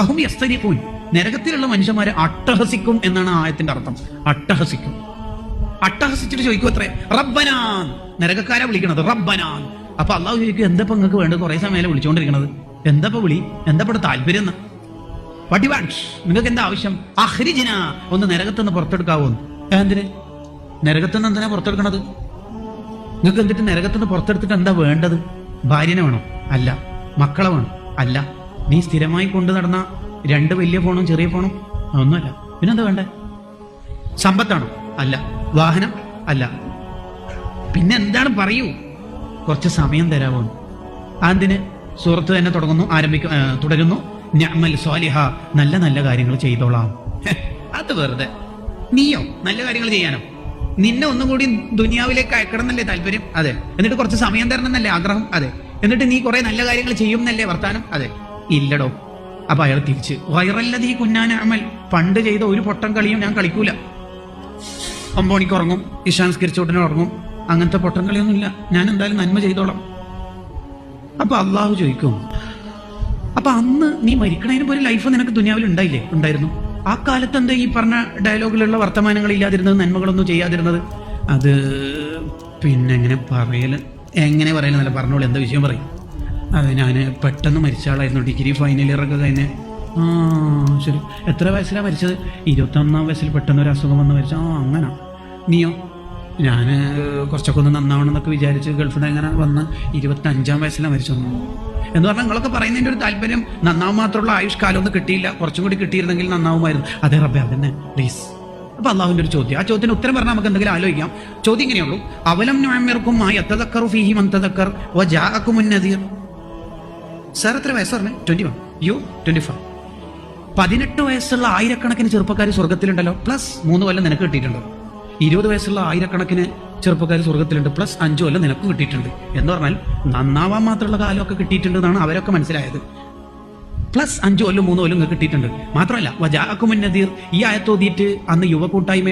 അഹും യസ്തരിഖൂൻ, നരകത്തിലുള്ള മനുഷ്യന്മാരെ അട്ടഹസിക്കും എന്നാണ് ആയത്തിന്റെ അർത്ഥം. അട്ടഹസിക്കും. അട്ടഹസിച്ചിട്ട് ചോദിക്കും അത്രേ റബ്ബനാൻ, നരകക്കാരെ വിളിക്കണത് റബ്ബനാൻ. അപ്പൊ അള്ളാഹു ചോദിക്കും, എന്താ നിങ്ങൾക്ക് വേണ്ടത്? കുറെ സമയം വിളിച്ചുകൊണ്ടിരിക്കണത്, എന്താ വിളി, എന്താ താല്പര്യം എന്ന്? What you want? നിങ്ങൾക്ക് എന്താ ആവശ്യം? അഖ്രിജ്നാ, ഒന്ന് നരകത്തുനിന്ന് പുറത്തെടുക്കാവോ? എന്തിന് നരകത്തുനിന്ന് എന്തിനാ പുറത്തെടുക്കണത്? നിങ്ങൾക്ക് എന്നിട്ട് നരകത്തുനിന്ന് പുറത്തെടുത്തിട്ട് എന്താ വേണ്ടത്? ഭാര്യനെ വേണോ? അല്ല. മക്കളെ വേണോ? അല്ല. നീ സ്ഥിരമായി കൊണ്ടു നടന്ന 2 വലിയ ഫോണും ചെറിയ ഫോണും ഒന്നുമല്ല. പിന്നെന്താ വേണ്ടേ? സമ്പത്താണോ? അല്ല. വാഹനം? അല്ല. പിന്നെ എന്താണ്? പറയൂ. കുറച്ച് സമയം തരാമോ? അതിന് സൂറത്ത് തന്നെ തുടരുന്നു, നിഅമൽ സ്വാലിഹ, നല്ല നല്ല കാര്യങ്ങൾ ചെയ്തോളാം. അത് വെറുതെ. നീയോ നല്ല കാര്യങ്ങൾ ചെയ്യാനോ? നിന്നെ ഒന്നും കൂടി ദുനിയാവിലേക്ക് അയക്കണം എന്നല്ലേ താല്പര്യം? അതെ. എന്നിട്ട് കുറച്ച് സമയം തരണം എന്നല്ലേ ആഗ്രഹം? അതെ. എന്നിട്ട് നീ കുറെ നല്ല കാര്യങ്ങൾ ചെയ്യും എന്നല്ലേ വർത്താനം? അതെ. ഇല്ലടോ. അപ്പൊ അയാൾ തിരിച്ച് വൈറല്ലതീ കുഞ്ഞാന അമൽ, പണ്ട് ചെയ്ത ഒരു പൊട്ടം കളിയും ഞാൻ കളിക്കൂല. 9 മണിക്ക് ഉറങ്ങും, ഇശാൻസ്കരിച്ച ഉടനെ ഉറങ്ങും, അങ്ങനത്തെ പൊട്ടം കളിയൊന്നും ഇല്ല, ഞാൻ എന്തായാലും നന്മ ചെയ്തോളാം. അപ്പൊ അള്ളാഹു ചോദിക്കും, അപ്പൊ അന്ന് നീ മരിക്കണതിന് ഒരു ലൈഫ് നിനക്ക് ദുനിയാവിൽ ഉണ്ടായില്ലേ? ഉണ്ടായിരുന്നു. ആ കാലത്ത് എന്താ ഈ പറഞ്ഞ ഡയലോഗിലുള്ള വർത്തമാനങ്ങൾ ഇല്ലാതിരുന്നത്, നന്മകളൊന്നും ചെയ്യാതിരുന്നത്? അത് പിന്നെ എങ്ങനെ പറയലെന്നല്ല, പറഞ്ഞോളൂ, എന്താ വിഷയം പറയും. അത് ഞാൻ പെട്ടെന്ന് മരിച്ച ആളായിരുന്നു, ഡിഗ്രി ഫൈനൽ ഇയറൊക്കെ കഴിഞ്ഞ്. ശരി. എത്ര വയസ്സിലാണ് മരിച്ചത്? 21-ാം വയസ്സിൽ പെട്ടെന്ന് ഒരു അസുഖം വന്ന് മരിച്ച. അങ്ങനെ. നീയോ? ഞാൻ കുറച്ചൊക്കെ ഒന്ന് നന്നാവണമെന്നൊക്കെ വിചാരിച്ച് ഗൾഫിൽ എങ്ങനെ വന്ന് 25-ാം വയസ്സിലാണ് മരിച്ചു എന്ന് പറഞ്ഞാൽ നിങ്ങളൊക്കെ പറയുന്നതിൻ്റെ ഒരു താല്പര്യം നന്നാവും മാത്രമുള്ള ആയുഷ്കാലം ഒന്നും കിട്ടിയില്ല, കുറച്ചും കൂടി കിട്ടിയിരുന്നെങ്കിൽ നന്നാവുമായിരുന്നു. അതേ റബ്ബേ, അതന്നെ പ്ലീസ്. അപ്പൊ അള്ളാഹുവിന്റെ ഒരു ചോദ്യം, ആ ചോദ്യത്തിന് ഉത്തരം പറഞ്ഞാൽ നമുക്ക് എന്തെങ്കിലും ആലോചിക്കാം. ചോദ്യം ഇങ്ങനെയുള്ളൂ, അവലം നുഅമ്മിറുക്കും മാ യതദക്കറു ഫീഹി മൻ തദക്കർ വജാഅകുമുൻ നദീർ. സാർ എത്ര വയസ്സ് പറഞ്ഞു? 21. യു 24. 18 വയസ്സുള്ള ആയിരക്കണക്കിന് ചെറുപ്പക്കാർ സ്വർഗത്തിലുണ്ടല്ലോ, പ്ലസ് 3 കൊല്ലം നിനക്ക് കിട്ടിയിട്ടുണ്ട്. 20 വയസ്സുള്ള ആയിരക്കണക്കിന് ചെറുപ്പക്കാർ സ്വർഗത്തിലുണ്ട്, പ്ലസ് 5 കൊല്ലം നിനക്ക് കിട്ടിയിട്ടുണ്ട്. എന്ന് പറഞ്ഞാൽ നന്നാവാൻ മാത്രമുള്ള കാലമൊക്കെ കിട്ടിയിട്ടുണ്ട് എന്നാണ് അവരൊക്കെ മനസ്സിലായത്. പ്ലസ് 5 കൊല്ലം 3 കൊല്ലം കിട്ടിയിട്ടുണ്ട്. മാത്രമല്ല വജാഅകുമുൻ നദീർ, ഈ ആയത്തോതിയിട്ട് അന്ന് യുവകൂട്ടായ്മ